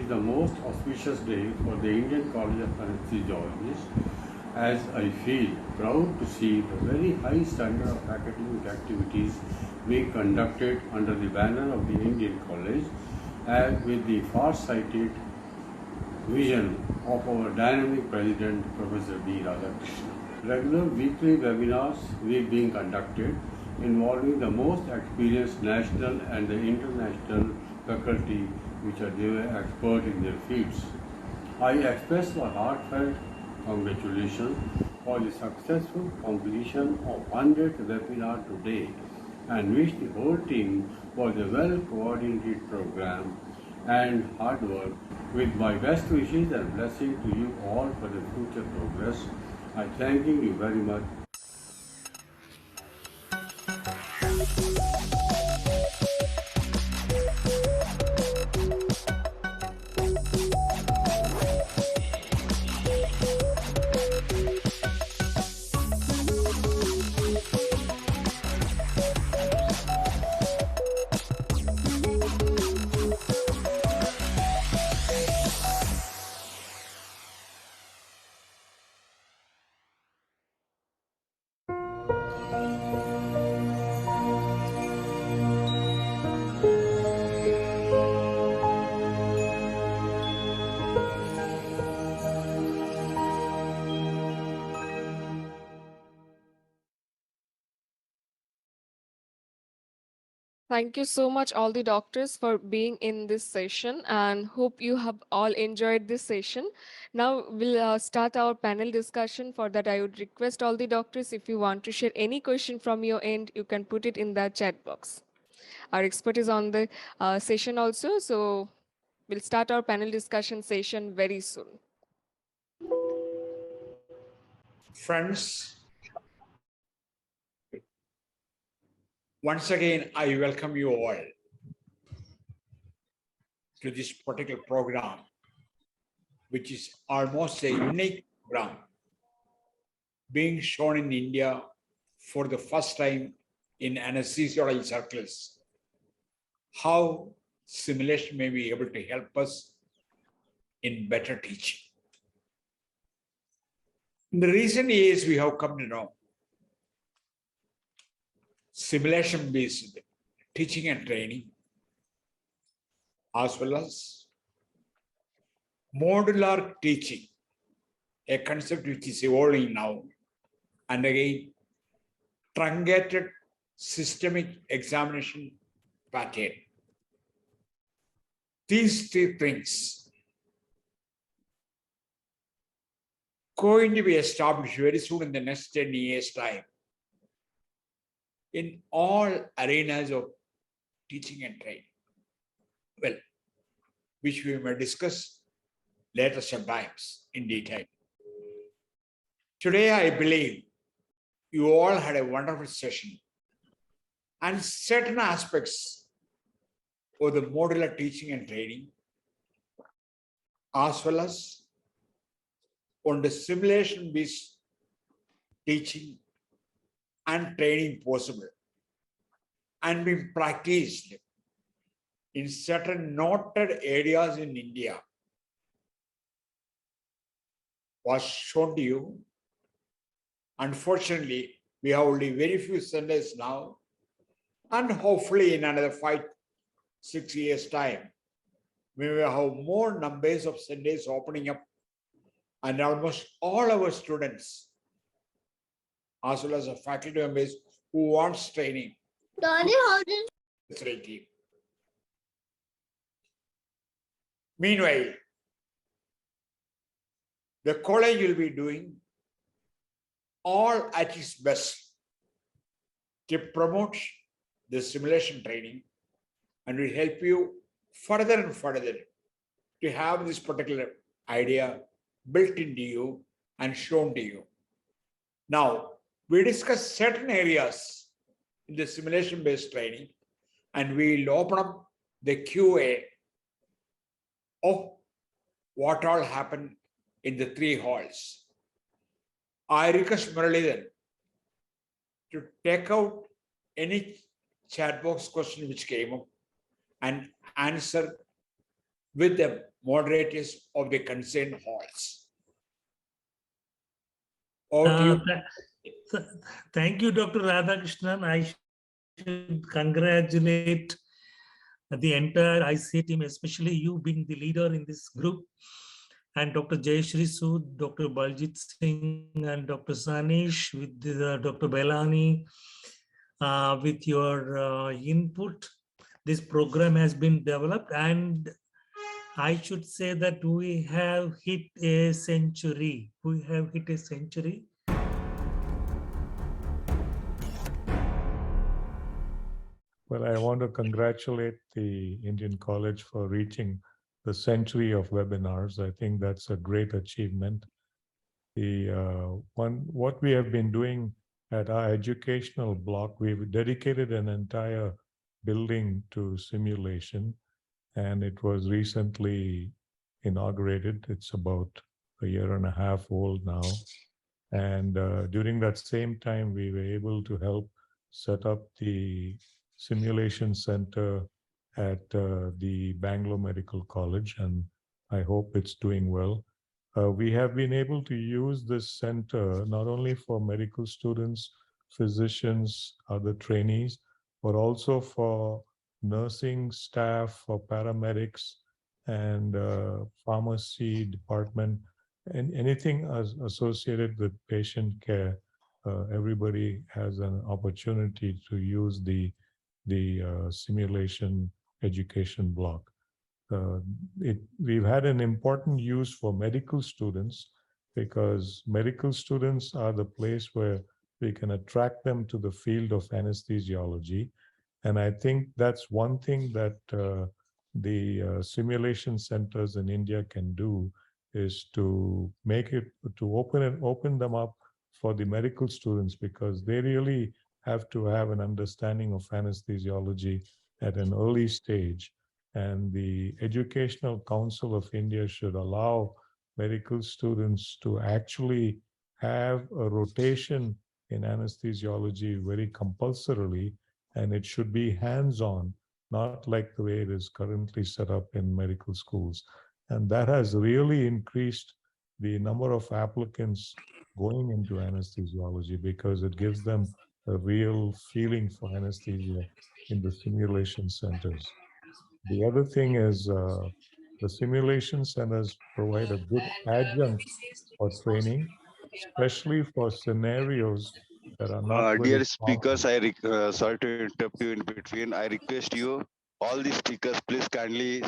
the most auspicious day for the Indian College of Anesthesiologists, as I feel proud to see the very high standard of academic activities being conducted under the banner of the Indian College, and with the far-sighted vision of our dynamic President, Professor D. Radhakrishnan. Regular weekly webinars were being conducted involving the most experienced national and the international faculty which are their expert in their fields. I express my heartfelt congratulations for the successful completion of 100th webinar today and wish the whole team for the well-coordinated program and hard work. With my best wishes and blessings to you all for the future progress, I thank you very much. Thank you so much, all the doctors, for being in this session, and hope you have all enjoyed this session. Now we'll start our panel discussion. For that, I would request all the doctors, if you want to share any question from your end, you can put it in the chat box. Our expert is on the session also, so we'll start our panel discussion session very soon. Friends, once again, I welcome you all to this particular program, which is almost a unique program being shown in India for the first time in anesthesiology circles. How simulation may be able to help us in better teaching. In the recent years, we have come to know simulation-based teaching and training, as well as modular teaching, a concept which is evolving now, and again, truncated systemic examination pattern. These three things going to be established very soon in the next 10 years' time in all arenas of teaching and training. Well, which we may discuss later sometimes in detail. Today, I believe you all had a wonderful session, and certain aspects of the modular teaching and training, as well as on the simulation-based teaching and training possible and being practiced in certain noted areas in India was shown to you. Unfortunately, we have only very few centers now, and hopefully in another 5-6 years' time, we will have more numbers of centers opening up, and almost all our students, as well as the faculty members who wants training. Meanwhile, the college will be doing all at its best to promote the simulation training, and will help you further and further to have this particular idea built into you and shown to you. Now, we discuss certain areas in the simulation-based training, and we'll open up the QA of what all happened in the 3 halls. I request Muralidhan to take out any chat box question which came up and answer with them moderators of the concerned halls. Over to you. Thank you, Dr. Radhakrishnan. I should congratulate the entire ICA team, especially you being the leader in this group, and Dr. Jayashree Sood, Dr. Baljit Singh, and Dr. Sanish with Dr. Belani with your input. This program has been developed, and I should say that we have hit a century. We have hit a century. Well, I want to congratulate the Indian College for reaching the century of webinars. I think that's a great achievement. What we have been doing at our educational block, we've dedicated an entire building to simulation, and it was recently inaugurated. It's about a year and a half old now. And during that same time, we were able to help set up the simulation center at the Bangalore Medical College, and I hope it's doing well. We have been able to use this center not only for medical students, physicians, other trainees, but also for nursing staff, for paramedics, and pharmacy department, and anything associated with patient care. Everybody has an opportunity to use the simulation education block. We've had an important use for medical students, because medical students are the place where we can attract them to the field of anesthesiology. And I think that's one thing that the simulation centers in India can do, is to make it, to open them up for the medical students, because they really have to have an understanding of anesthesiology at an early stage. And the Educational Council of India should allow medical students to actually have a rotation in anesthesiology very compulsorily, and it should be hands-on, not like the way it is currently set up in medical schools. And that has really increased the number of applicants going into anesthesiology, because it gives them a real feeling for anesthesia in the simulation centers. The other thing is the simulation centers provide a good adjunct for training, especially for scenarios that are not very Dear common. speakers, sorry to interrupt you in between. I request you, all the speakers, please kindly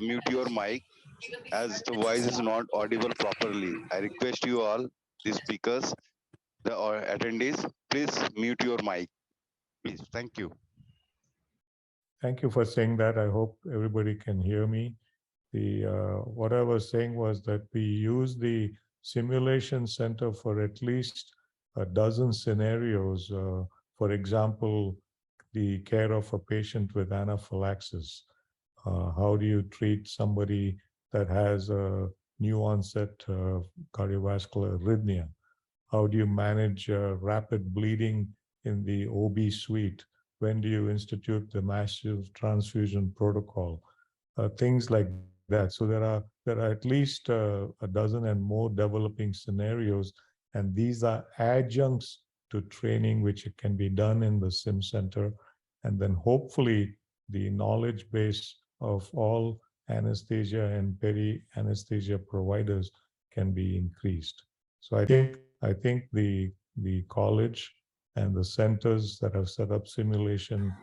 mute your mic, as the voice is not audible properly. I request you all, the speakers, the attendees, please mute your mic. Please, thank you. Thank you for saying that. I hope everybody can hear me. What I was saying was that we use the simulation center for at least a dozen scenarios. For example, the care of a patient with anaphylaxis. How do you treat somebody that has a new onset cardiovascular arrhythmia? How do you manage rapid bleeding in the OB suite? When do you institute the massive transfusion protocol? Things like that. So there are at least a dozen and more developing scenarios, and these are adjuncts to training, which can be done in the sim center, and then hopefully the knowledge base of all anesthesia and peri-anesthesia providers can be increased. So I think the college and the centers that have set up simulation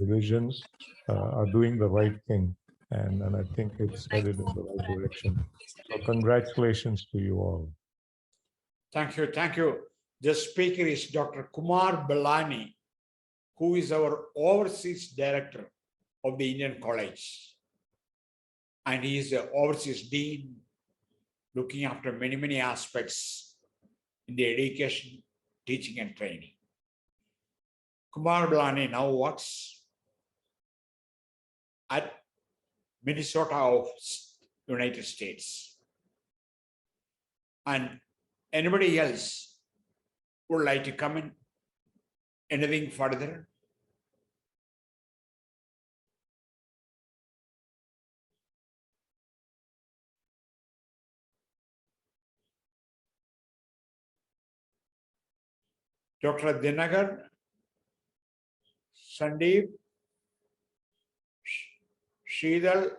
divisions are doing the right thing. And I think it's headed in the right direction. So congratulations to you all. Thank you. Thank you. The speaker is Dr. Kumar Belani, who is our overseas director of the Indian College. And he is the overseas dean, looking after many, many aspects in the education, teaching, and training. Kumar Belani now works at Minnesota of United States. And anybody else would like to come in? Anything further? Dr. Dinagar, Sandeep, Shridhar,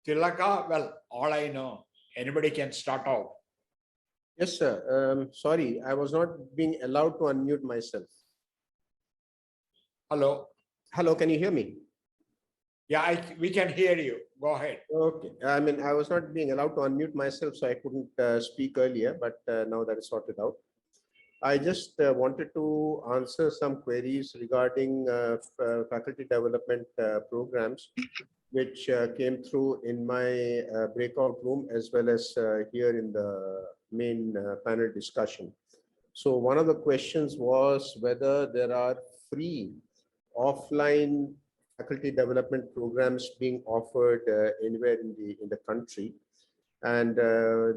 Tilaka. Well, all I know, anybody can start out. Yes, sir. Sorry, I was not being allowed to unmute myself. Hello. Hello, can you hear me? Yeah, we can hear you. Go ahead. Okay. I mean, I was not being allowed to unmute myself, so I couldn't speak earlier, but now that is sorted out. I just wanted to answer some queries regarding faculty development programs, which came through in my breakout room as well as here in the main panel discussion. So one of the questions was whether there are free offline faculty development programs being offered anywhere in the country. And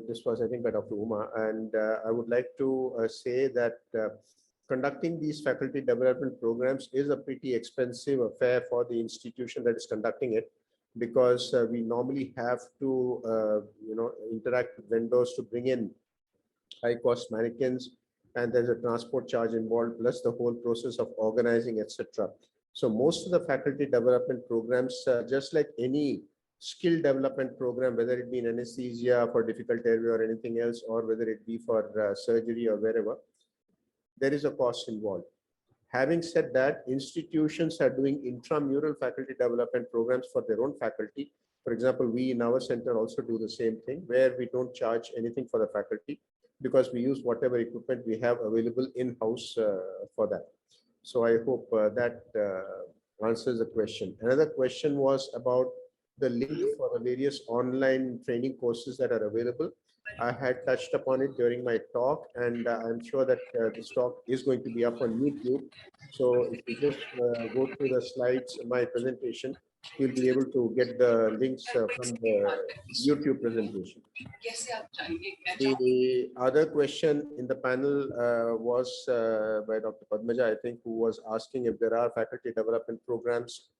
this was, I think, by Dr. Uma. And I would like to say that conducting these faculty development programs is a pretty expensive affair for the institution that is conducting it, because we normally have to, interact with vendors to bring in high-cost mannequins, and there's a transport charge involved, plus the whole process of organizing, etc. So most of the faculty development programs, just like any skill development program, whether it be in anesthesia for difficult airway or anything else, or whether it be for surgery or wherever, there is a cost involved. Having said that, institutions are doing intramural faculty development programs for their own faculty. For example, we in our center also do the same thing, where we don't charge anything for the faculty because we use whatever equipment we have available in-house for that. So I hope that answers the question. Another question was about the link for the various online training courses that are available. I had touched upon it during my talk, and I'm sure that this talk is going to be up on YouTube. So if you just go through the slides, my presentation, you'll be able to get the links from the YouTube presentation. The other question in the panel was by Dr. Padmaja, I think, who was asking if there are faculty development programs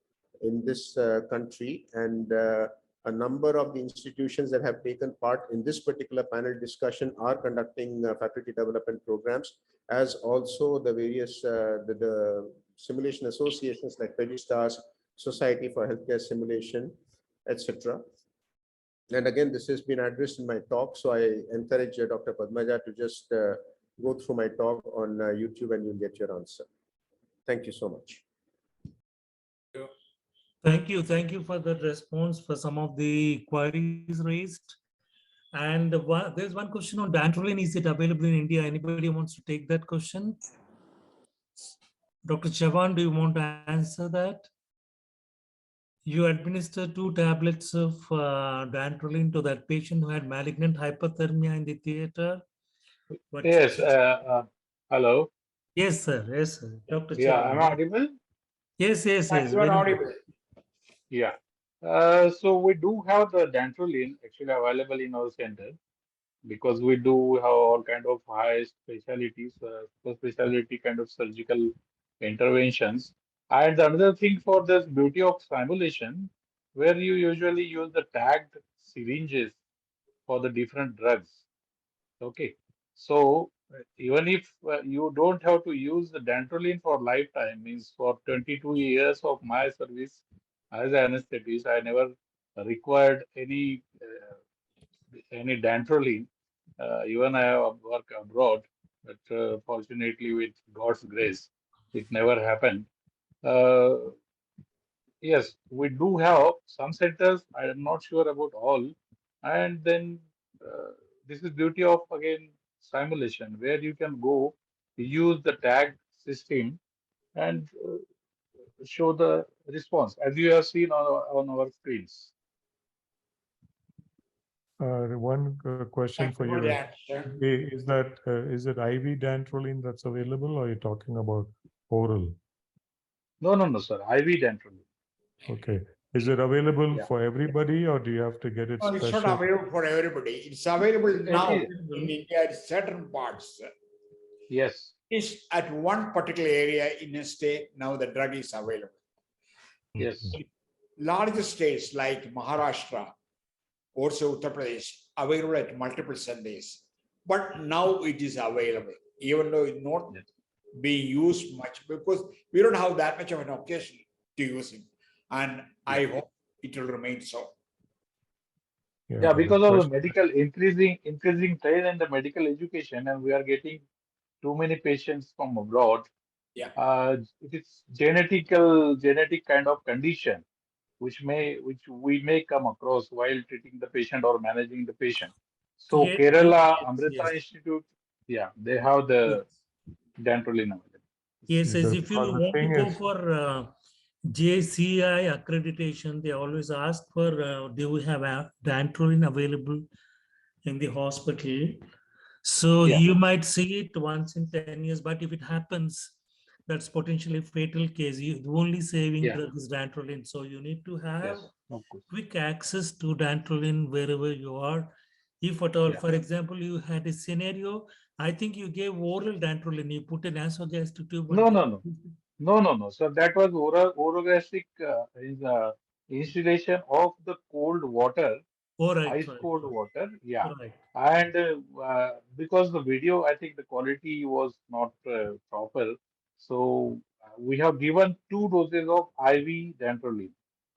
in this country, and a number of the institutions that have taken part in this particular panel discussion are conducting faculty development programs, as also the various the simulation associations like Registars, Society for Healthcare Simulation, etc. And again, this has been addressed in my talk, so I encourage Dr. Padmaja to just go through my talk on YouTube and you'll get your answer. Thank you so much. Thank you. Thank you for the response for some of the queries raised. And there's one question on dantrolene. Is it available in India? Anybody wants to take that question? Dr. Chavan, do you want to answer that? You administered 2 tablets of dantrolene to that patient who had malignant hyperthermia in the theater. Yes. Hello. Yes, sir. Yes, sir. Dr. Yeah, Chavan. am I audible? Yes, yes, yes. You are audible. Yeah. So we do have the dantrolene actually available in our center, because we do have all kind of high specialties, specialty kind of surgical interventions. And another thing for this beauty of simulation, where you usually use the tagged syringes for the different drugs. Okay. So even if you don't have to use the dantrolene for lifetime, means for 22 years of my service as an anesthetist, I never required any dantrolene. Even I have worked abroad, but fortunately, with God's grace, it never happened. Yes, we do have some centers. I am not sure about all. And then this is beauty of, again, simulation, where you can go use the tag system and show the response, as you have seen on our screens. One question for you is that is it IV dantrolene that's available, or are you talking about oral? No, sir. IV dantrolene. Okay. Is it available for everybody, or do you have to get it No, special? it's not available for everybody. It's available now in India in certain parts. Yes. It's at one particular area in a state, now the drug is available. Yes. Larger states like Maharashtra, also Uttar Pradesh, available at multiple Sundays. But now it is available, even though being used much because we don't have that much of an occasion to use it. And I hope it will remain so. Yeah, because of the medical increasing trend in the medical education, and we are getting too many patients from abroad. Yeah. It is genetic kind of condition, which we may come across while treating the patient or managing the patient. So Kerala Amrita Institute, yeah, they have the dantrolene available. Yes, as if you want to go for JCI accreditation, they always ask for do we have dantrolene available in the hospital? So you might see it once in 10 years, but if it happens, that's potentially fatal case. The only saving drug is dantrolene. So you need to have quick access to dantrolene wherever you are. If at all, for example, you had a scenario, I think you gave oral dantrolene, you put an nasogastric tube. No. So that was orogastric is installation of the cold water, ice cold water. Yeah. And because the video, I think the quality was not proper. So we have given 2 doses of IV dantrolene.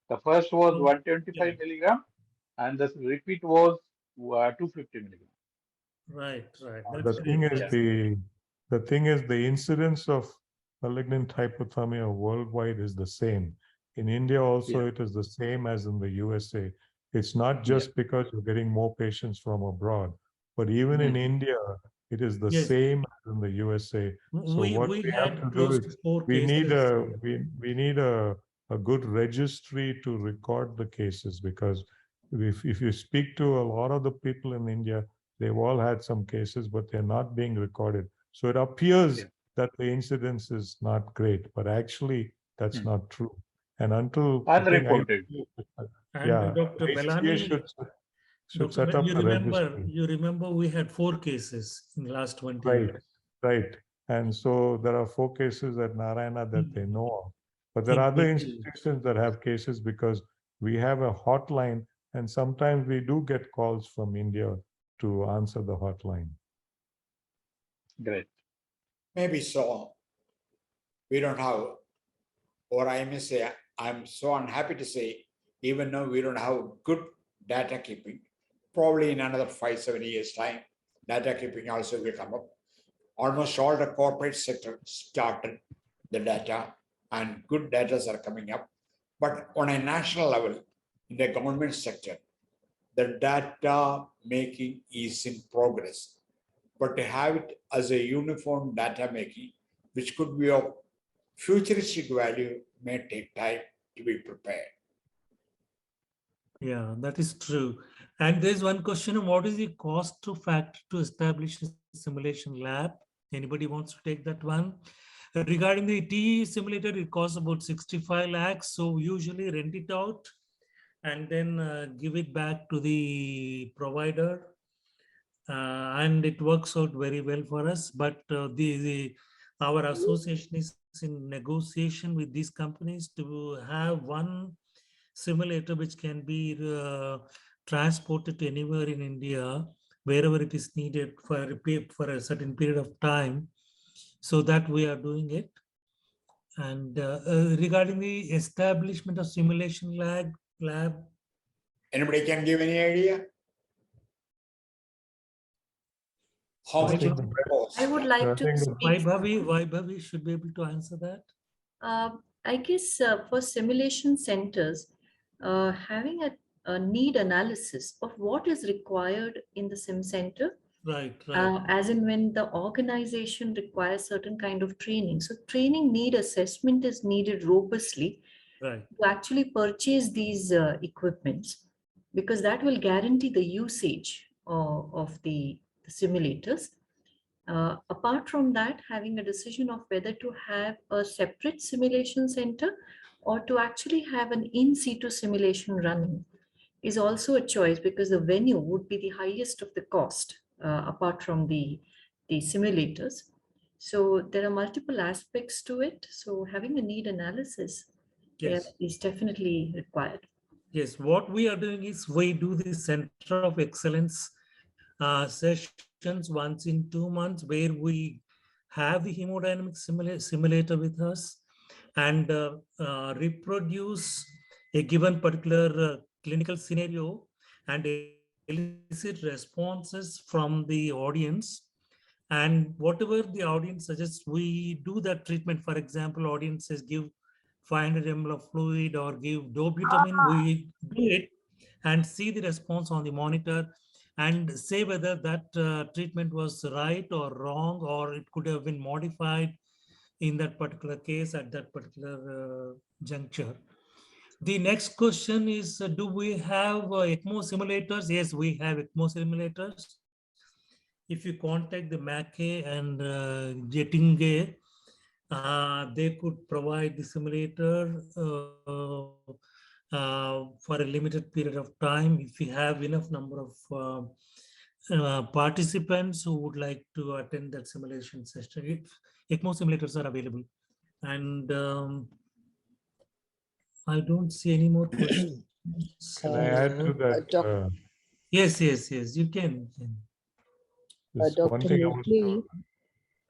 The first was 125 milligram, and the repeat was 250 milligram. Right. The thing is the incidence of malignant hypothermia worldwide is the same. In India also it is the same as in the USA. It's not just because you're getting more patients from abroad, but even in India, it is the same as in the USA. So what we have to do is we need a good registry to record the cases, because if you speak to a lot of the people in India, they've all had some cases, but they're not being recorded. So it appears that the incidence is not great, but actually that's not true. And until unreported. Dr. Belani should set up a registry. You remember we had 4 cases in the last 20 years. Right. And so there are 4 cases at Narayana that they know of. But there are other institutions that have cases because we have a hotline, and sometimes we do get calls from India to answer the hotline. Great. Maybe so. We don't have, or I may say, I'm so unhappy to say, even though we don't have good data keeping, probably in another 5-7 years' time, data keeping also will come up. Almost all the corporate sector started the data, and good data are coming up. But on a national level, in the government sector, the data making is in progress. But to have it as a uniform data making, which could be of futuristic value, may take time to be prepared. Yeah, that is true. And there's one question: what is the cost to factor to establish a simulation lab? Anybody wants to take that one? Regarding the TE simulator, it costs about 65 lakhs. So we rent it out and then give it back to the provider. And it works out very well for us. But our association is in negotiation with these companies to have one simulator which can be transported to anywhere in India, wherever it is needed for a certain period of time. So that we are doing it. And regarding the establishment of simulation lab. Anybody can give any idea? How much is the proposed? I would like to speak. Vaibhavi should be able to answer that. I guess for simulation centers, having a need analysis of what is required in the sim center. Right. As in when the organization requires certain kind of training. So training need assessment is needed robustly to actually purchase these equipments, because that will guarantee the usage of the simulators. Apart from that, having a decision of whether to have a separate simulation center or to actually have an in situ simulation running is also a choice, because the venue would be the highest of the cost apart from the simulators. So there are multiple aspects to it. So having a need analysis is definitely required. Yes, what we are doing is we do the Center of Excellence sessions once in 2 months, where we have the hemodynamic simulator with us and reproduce a given particular clinical scenario and elicit responses from the audience. And whatever the audience suggests, we do that treatment. For example, audience says give 500 ml of fluid or give dobutamine, we do it and see the response on the monitor and say whether that treatment was right or wrong, or it could have been modified in that particular case at that particular juncture. The next question is, do we have ECMO simulators? Yes, we have ECMO simulators. If you contact the Mackay and Jettinge, they could provide the simulator for a limited period of time if we have enough number of participants who would like to attend that simulation session. ECMO simulators are available. And I don't see any more questions. Can I add to that? Yes, you can. One thing I was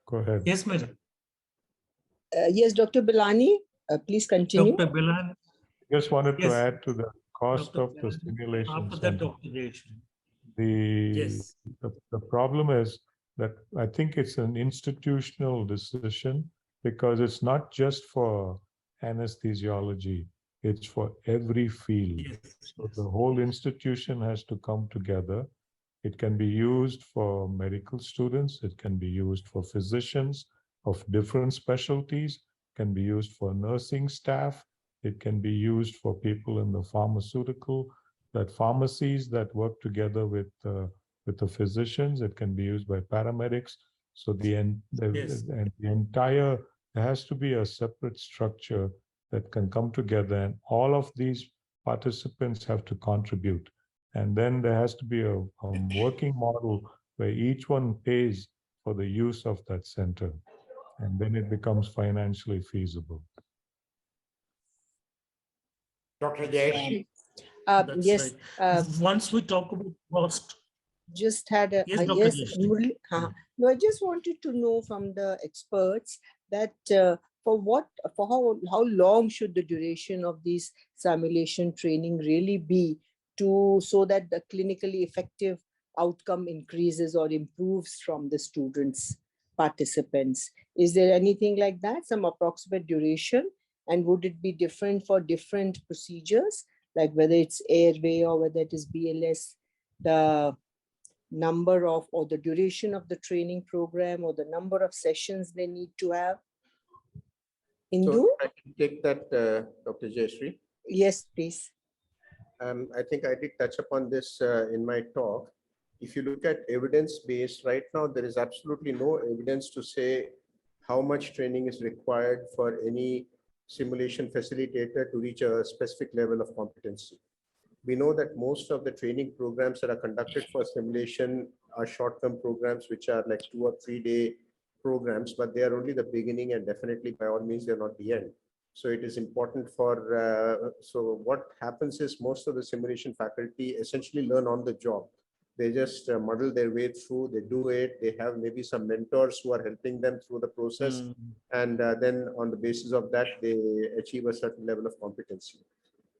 go ahead. Yes, madam. Yes, Dr. Bilani, please continue. Dr. Bilani. Just wanted to add to the cost Dr. of the simulation. After that, Dr. The problem is that I think it's an institutional decision, because it's not just for anesthesiology, it's for every field. So the whole institution has to come together. It can be used for medical students, it can be used for physicians of different specialties, can be used for nursing staff, it can be used for people in the pharmaceutical, that pharmacies that work together with the physicians, it can be used by paramedics. So the entire, there has to be a separate structure that can come together, and all of these participants have to contribute. And then there has to be a working model where each one pays for the use of that center. And then it becomes financially feasible. Dr. Jayesh? Yes. Right. Once we talk about cost. Just had a yes, yes. No, I just wanted to know from the experts that for how long should the duration of this simulation training really be so that the clinically effective outcome increases or improves from the students, participants? Is there anything like that, some approximate duration? And would it be different for different procedures, like whether it's airway or whether it is BLS, the number of or the duration of the training program or the number of sessions they need to have? Indu? So I can take that, Dr. Jayashree. Yes, please. I think I did touch upon this in my talk. If you look at evidence-based, right now, there is absolutely no evidence to say how much training is required for any simulation facilitator to reach a specific level of competency. We know that most of the training programs that are conducted for simulation are short-term programs, which are like 2 or 3 day programs, but they are only the beginning, and definitely by all means, they're not the end. So it is important for, so what happens is most of the simulation faculty essentially learn on the job. They just muddle their way through, they do it, they have maybe some mentors who are helping them through the process. And then on the basis of that, they achieve a certain level of competency.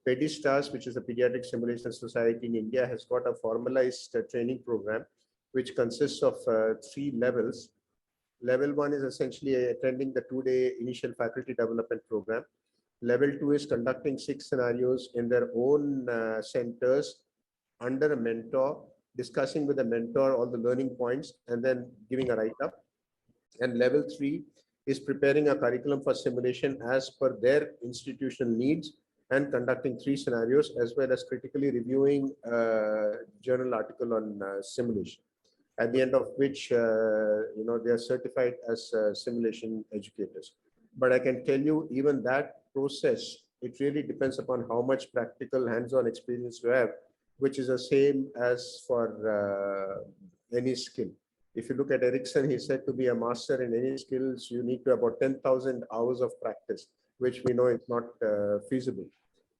PediSTAS, which is the Pediatric Simulation Society in India, has got a formalized training program, which consists of 3 levels. Level 1 is essentially attending the 2-day initial faculty development program. Level 2 is conducting 6 scenarios in their own centers under a mentor, discussing with the mentor all the learning points, and then giving a write-up. And level 3 is preparing a curriculum for simulation as per their institutional needs and conducting 3 scenarios, as well as critically reviewing a journal article on simulation, at the end of which, they are certified as simulation educators. But I can tell you, even that process, it really depends upon how much practical hands-on experience you have, which is the same as for any skill. If you look at Erickson, he said to be a master in any skills, you need to have about 10,000 hours of practice, which we know is not feasible.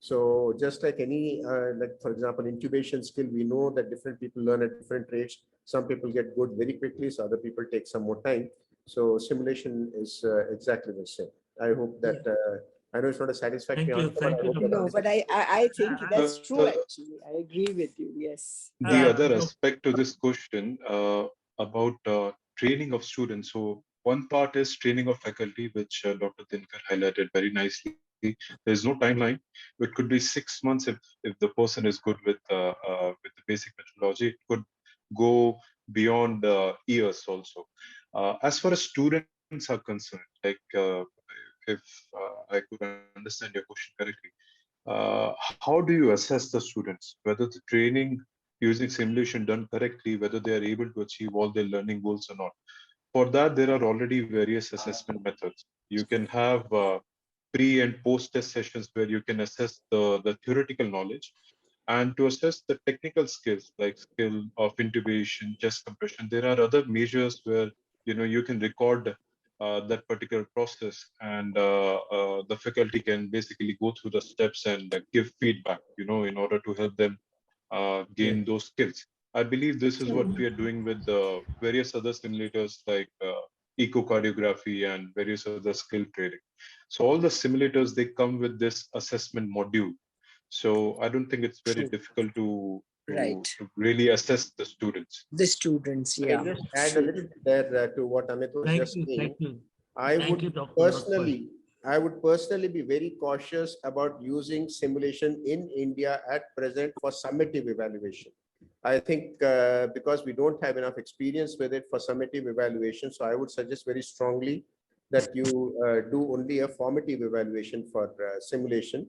So just like any, like for example, intubation skill, we know that different people learn at different rates. Some people get good very quickly, so other people take some more time. So simulation is exactly the same. I hope that I know it's not a satisfactory answer, but I hope that No, but I think that's true. Actually, I agree with you. Yes. The other aspect to this question about training of students. So one part is training of faculty, which Dr. Dinkar highlighted very nicely. There's no timeline. It could be 6 months if the person is good with the basic methodology. It could go beyond years also. As far as students are concerned, like if I could understand your question correctly, how do you assess the students whether the training using simulation done correctly, whether they are able to achieve all their learning goals or not? For that, there are already various assessment methods. You can have pre and post test sessions where you can assess the theoretical knowledge, and to assess the technical skills like skill of intubation, chest compression. There are other measures where you can record that particular process, and the faculty can basically go through the steps and give feedback, in order to help them gain those skills. I believe this is what we are doing with the various other simulators like echocardiography and various other skill training. So all the simulators, they come with this assessment module. So I don't think it's very difficult to really assess the students. The students, I yeah. just add a little bit there to what Amit was just saying. I would personally be very cautious about using simulation in India at present for summative evaluation. I think because we don't have enough experience with it for summative evaluation, so I would suggest very strongly that you do only a formative evaluation for simulation.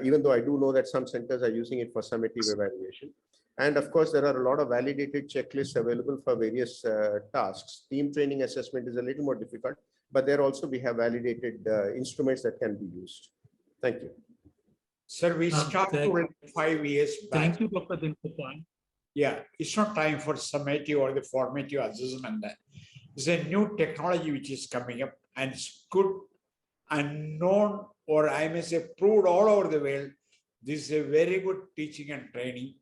Even though I do know that some centers are using it for summative evaluation. And of course, there are a lot of validated checklists available for various tasks. Team training assessment is a little more difficult, but there also we have validated instruments that can be used. Thank you. Sir, we started 5 years back. Thank you, Dr. Dinkar. Yeah, it's not time for summative or the formative assessment. It's a new technology which is coming up, and it's good and known, or I may say proved all over the world. This is a very good teaching and training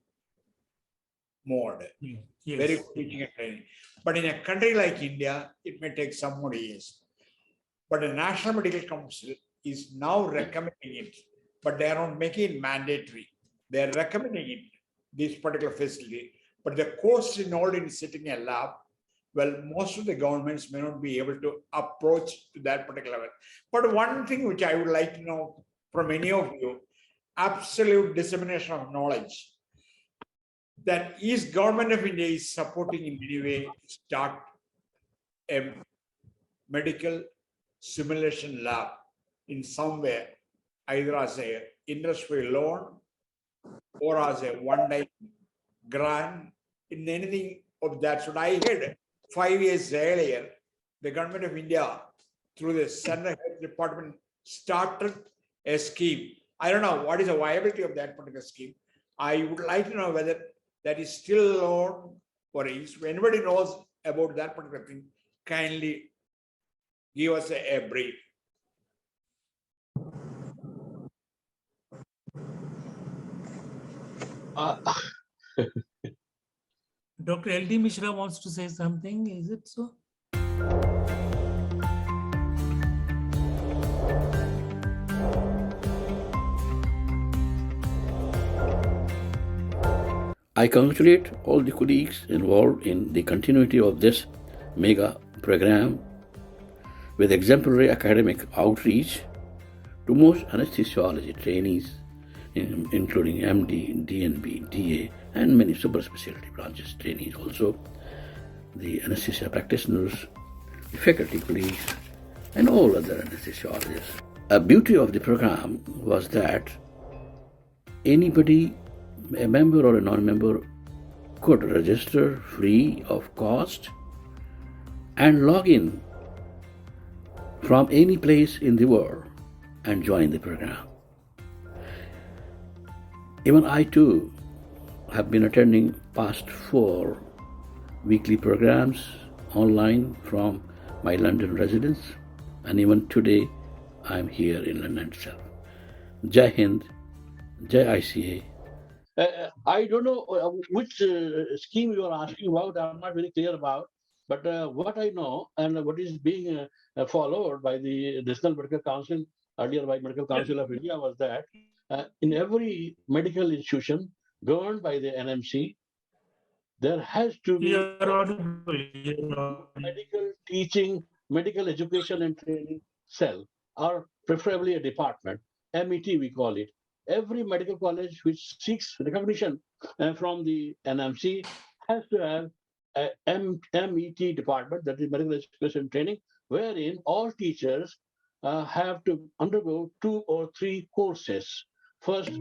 mode. Yes. Very good teaching and training. But in a country like India, it may take some more years. But the National Medical Council is now recommending it, but they are not making it mandatory. They are recommending it, this particular facility. But the cost involved in sitting a lab, well, most of the governments may not be able to approach to that particular level. But one thing which I would like to know from any of you, absolute dissemination of knowledge, that is government of India is supporting in any way to start a medical simulation lab in somewhere, either as a industry loan or as a one-time grant in anything of that sort. I heard 5 years earlier, the government of India, through the Central Health Department, started a scheme. I don't know what is the viability of that particular scheme. I would like to know whether that is still on, or if anybody knows about that particular thing, kindly give us a brief. Dr. L.D. Mishra wants to say something. Is it so? I congratulate all the colleagues involved in the continuity of this mega program with exemplary academic outreach to most anesthesiology trainees, including MD, DNB, DA, and many super specialty branches trainees also, the anesthesia practitioners, the faculty colleagues, and all other anesthesiologists. A beauty of the program was that anybody, a member or a non-member, could register free of cost and log in from any place in the world and join the program. Even I too have been attending past 4 weekly programs online from my London residence, and even today I'm here in London itself. Jai Hind, Jai ICA. I don't know which scheme you are asking about. I'm not very clear about. But what I know and what is being followed by the National Medical Council, earlier by Medical Council of India, was that in every medical institution governed by the NMC, there has to be medical teaching, medical education and training cell, or preferably a department, MET we call it. Every medical college which seeks recognition from the NMC has to have a MET department, that is medical education and training, wherein all teachers have to undergo 2 or 3 courses. First,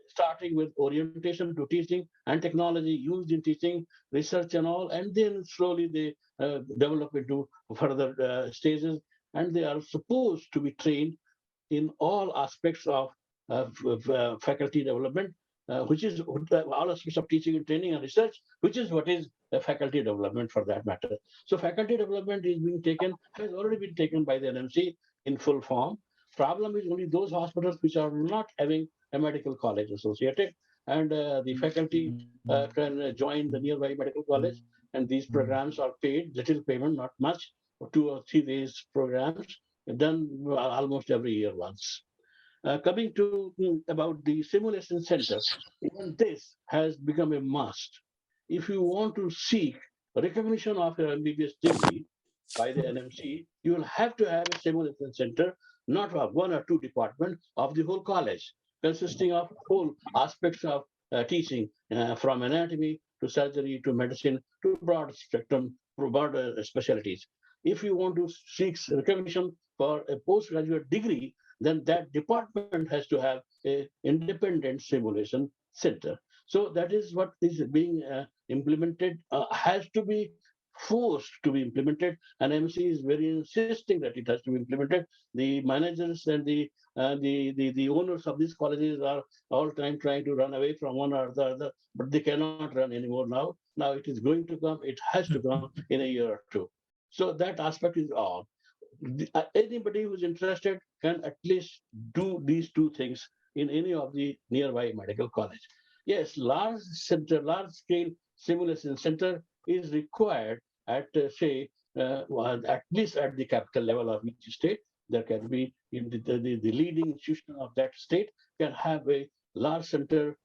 starting with orientation to teaching and technology used in teaching, research and all, and then slowly they develop into further stages, and they are supposed to be trained in all aspects of faculty development, which is all aspects of teaching and training and research, which is what is faculty development for that matter. So faculty development is being taken, has already been taken by the NMC in full form. Problem is only those hospitals which are not having a medical college associated, and the faculty can join the nearby medical college, and these programs are paid, little payment, not much, 2 or 3 days programs, done almost every year once. Coming to about the simulation center, even this has become a must. If you want to seek recognition of your MBBS degree by the NMC, you will have to have a simulation center, not of 1 or 2 departments of the whole college, consisting of whole aspects of teaching, from anatomy to surgery to medicine to broad spectrum, broad specialties. If you want to seek recognition for a postgraduate degree, then that department has to have an independent simulation center. So that is what is being implemented, has to be forced to be implemented, and MC is very insisting that it has to be implemented. The managers and the owners of these colleges are all time trying to run away from one or the other, but they cannot run anymore now. Now it is going to come, it has to come in a year or 2. So that aspect is on. Anybody who's interested can at least do these 2 things in any of the nearby medical college. Yes, large scale simulation center is required at at least at the capital level of each state. There can be in the leading institution of that state can have a large center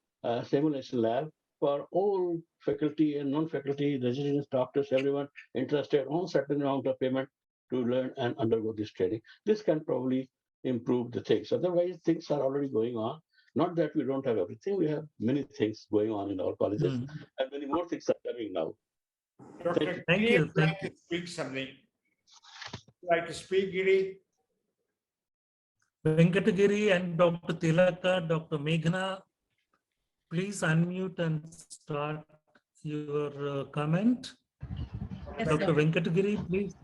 simulation lab for all faculty and non-faculty, residents, doctors, everyone interested on certain amount of payment to learn and undergo this training. This can probably improve the things. Otherwise, things are already going on. Not that we don't have everything. We have many things going on in our colleges, and many more things are coming now. Dr. Thank you. Like to speak something. Like to speak, Giri? Venkatagiri and Dr. Tilaka, Dr. Meghna, please unmute and start your comment. Yes, Dr. Venkatagiri, please.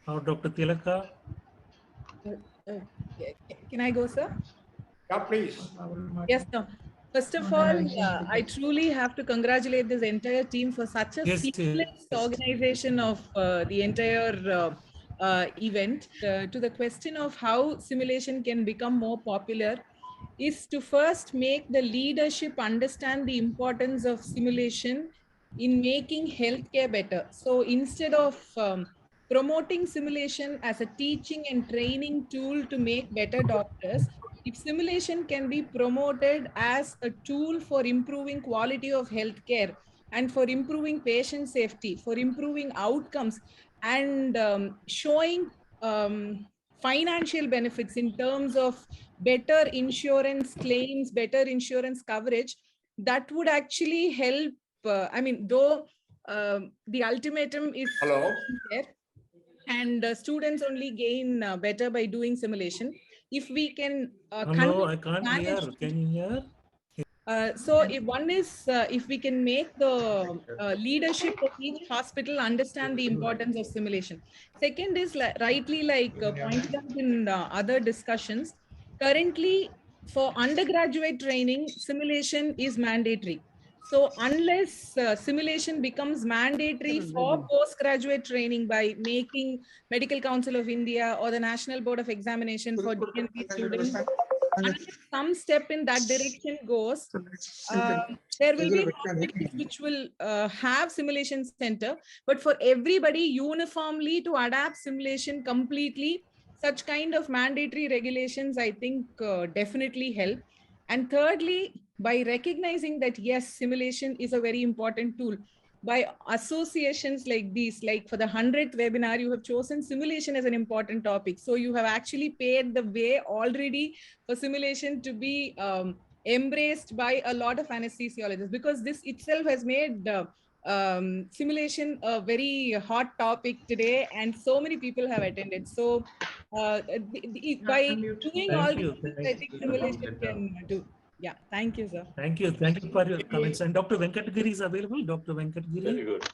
Or Dr. Tilaka. Can I go, sir? Yeah, please. Yes, sir. First of all, I truly have to congratulate this entire team for such a seamless organization of the entire event. To the question of how simulation can become more popular is to first make the leadership understand the importance of simulation in making healthcare better. So instead of promoting simulation as a teaching and training tool to make better doctors, if simulation can be promoted as a tool for improving quality of healthcare and for improving patient safety, for improving outcomes, and showing financial benefits in terms of better insurance claims, better insurance coverage, that would actually help. I mean, though the ultimatum is there, and students only gain better by doing simulation. If we can Hello, I can't hear. Can you hear? So if one is, if we can make the leadership of each hospital understand the importance of simulation. Second is rightly pointed out in other discussions, currently for undergraduate training, simulation is mandatory. So unless simulation becomes mandatory for postgraduate training by making Medical Council of India or the National Board of Examination for DNP students, unless some step in that direction goes, There will be hospitals which will have simulation center, but for everybody uniformly to adapt simulation completely, such kind of mandatory regulations, I think definitely help. And thirdly, by recognizing that, yes, simulation is a very important tool, by associations like these, like for the 100th webinar, you have chosen simulation as an important topic. So you have actually paved the way already for simulation to be embraced by a lot of anesthesiologists, because this itself has made simulation a very hot topic today, and so many people have attended. So by doing all these things, I think simulation can do. Yeah, thank you, sir. Thank you for your comments. And Dr. Venkatagiri is available. Dr. Venkatagiri. Very good.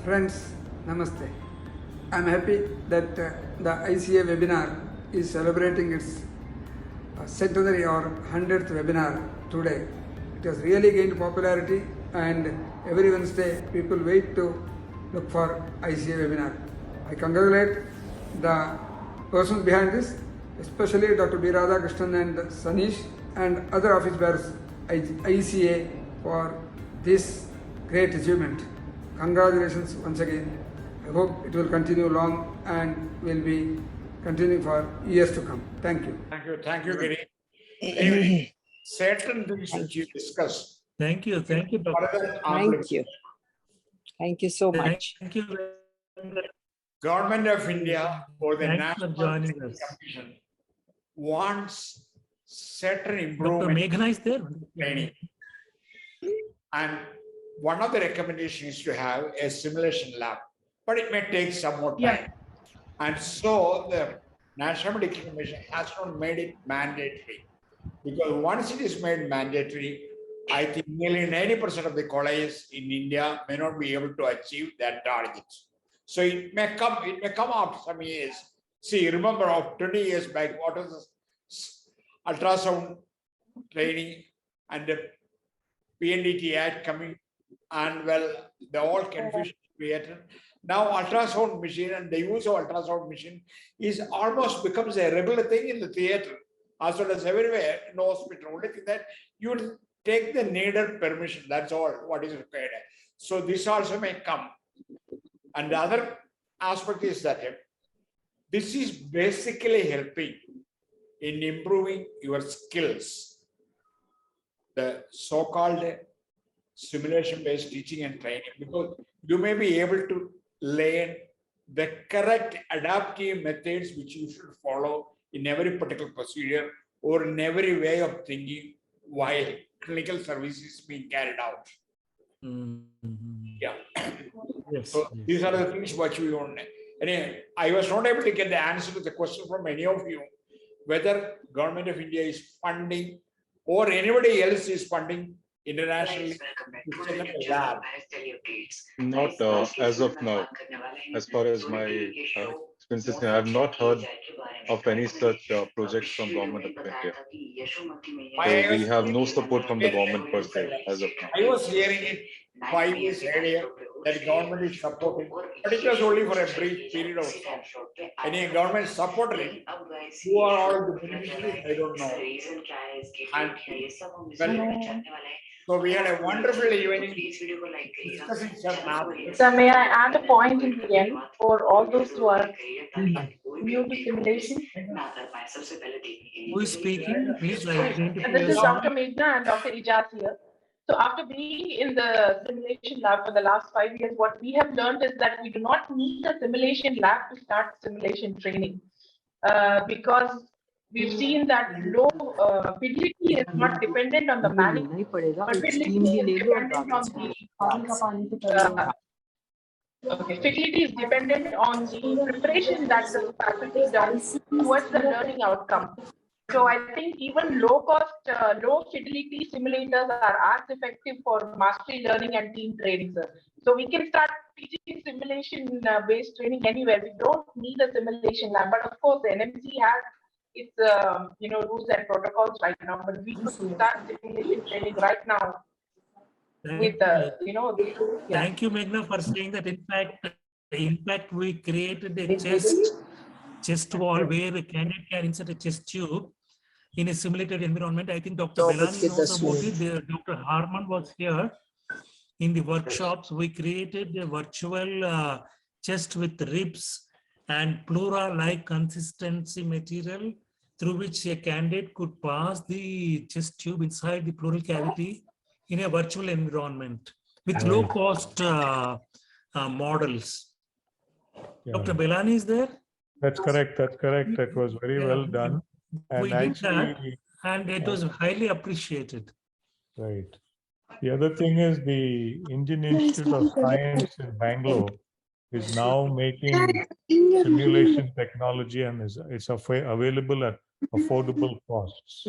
Friends, namaste. I'm happy that the ICA webinar is celebrating its centenary or 100th webinar today. It has really gained popularity, and every Wednesday people wait to look for ICA webinar. I congratulate the persons behind this, especially Dr. B. Radhakrishnan and Sanish and other office bearers ICA for this great achievement. Congratulations once again. I hope it will continue long and will be continuing for years to come. Thank you. Thank you, Giri. Certain things which you discussed. Thank you, Dr. Thank you. Thank you so much. Thank you. Government of India or the Thanks for National joining us. Commission wants certain Dr. improvement Meghna is there. training. And one of the recommendations is to have a simulation lab, but it may take some more time. Yeah. And so the National Medical Commission has not made it mandatory, because once it is made mandatory, I think nearly 90% of the colleges in India may not be able to achieve that target. So it may come after some years. See, remember of 20 years back, what was the ultrasound training and the PNDT Act coming, and well, the whole confusion created. Now ultrasound machine and the use of ultrasound machine is almost becomes a regular thing in the theater as well as everywhere in the hospital. Only thing that you take the needed permission, that's all what is required. So this also may come. And the other aspect is that this is basically helping in improving your skills. The so-called simulation-based teaching and training, because you may be able to learn the correct adaptive methods which you should follow in every particular procedure or in every way of thinking while clinical service is being carried out. Yeah. Yes, so yes. These are the things which we want. Anyway, I was not able to get the answer to the question from any of you, whether Government of India is funding or anybody else is funding internationally. Not as of now. As far as my experiences, I have not heard of any such projects from Government of India. So we have no support from the government per se as of now. I was hearing it 5 years earlier that the government is supporting, but it was only for a brief period of time. Any government supported it, who are all the beneficiaries, I don't know. And well, so we had a wonderful evening discussing certain aspects. So may I add a point in the end for all those who are new to simulation? Who is speaking? Please identify And this is yourself. Dr. Meghna and Dr. Ijaz here. So after being in the simulation lab for the last 5 years, what we have learned is that we do not need a simulation lab to start simulation training, because we've seen that low fidelity is not dependent on the management, but fidelity is dependent on the fidelity is dependent on the preparation that the faculty does towards the learning outcome. So I think even low-cost, low-fidelity simulators are as effective for mastery learning and team training, sir. So we can start teaching simulation-based training anywhere. We don't need a simulation lab, but of course, the NMC has its rules and protocols right now. But we could start simulation training right now. with the, you know, yeah. Thank you, Meghna, for saying that. In fact, we created a chest wall where a candidate can insert a chest tube in a simulated environment. I think Dr. Belani knows about it. Dr. Harman was here in the workshops. We created a virtual chest with ribs and pleura-like consistency material through which a candidate could pass the chest tube inside the pleural cavity in a virtual environment with low-cost models. Yeah. Dr. Belani is there? That's correct. That's correct. That was very well done. And We did that, actually, and it was highly appreciated. right. The other thing is the Indian Institute of Science in Bangalore is now making simulation technology, and it's available at affordable costs.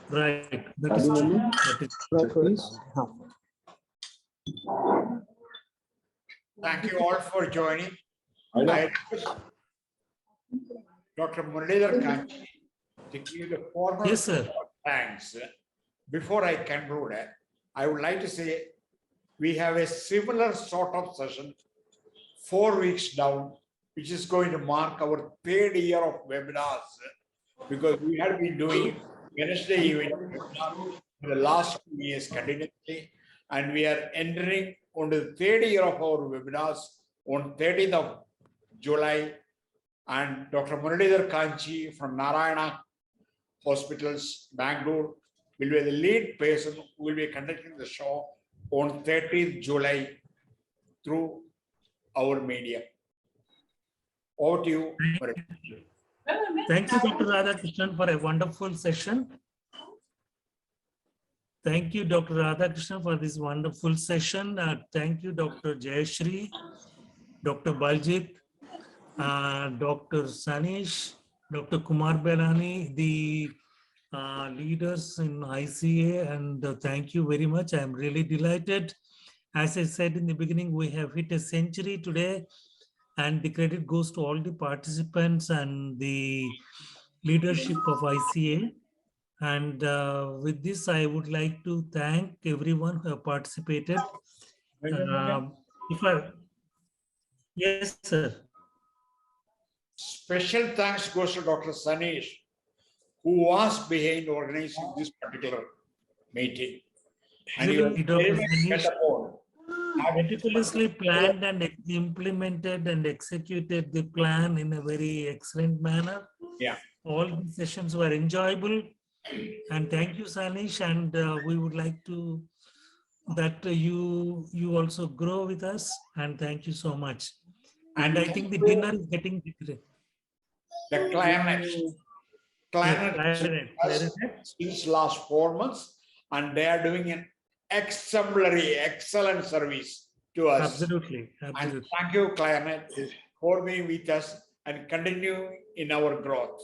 Right. That is true. That is Thank you all for joining. I request Dr. Muralidhar Kanchi to give the formal thanks. Before I conclude, I would like to say we have a similar sort of session 4 weeks down, which is going to mark our 3rd year of webinars, because we have been doing Wednesday evening webinar for the last 2 years continuously, and we are entering on the 3rd year of our webinars on 13th of July, and Dr. Muralidhar Kanchi from Narayana Hospitals, Bangalore, will be the lead person who will be conducting the show on 30th July through our media. Over to you, Muralidhar. Thank you, Dr. Radhakrishnan, for a wonderful session. Thank you, Dr. Radhakrishnan, for this wonderful session. Thank you, Dr. Jayashree, Dr. Baljit, Dr. Sanish, Dr. Kumar Belani, the leaders in ICA, and thank you very much. I'm really delighted. As I said in the beginning, we have hit a century today, and the credit goes to all the participants and the leadership of ICA. And with this, I would like to thank everyone who have participated. Yes, sir. Special thanks goes to Dr. Sanish, who was behind organizing this particular meeting. And he was very much meticulously planned and implemented and executed the plan in a very excellent manner. Yeah. All the sessions were enjoyable. And thank you, Sanish. And we would like to that you also grow with us. And thank you so much. And I think the dinner is getting bigger. The clarinet since last 4 months, and they are doing an exemplary, excellent service to us. Absolutely. Absolutely. And thank you, clarinet, for being with us and continue in our growth.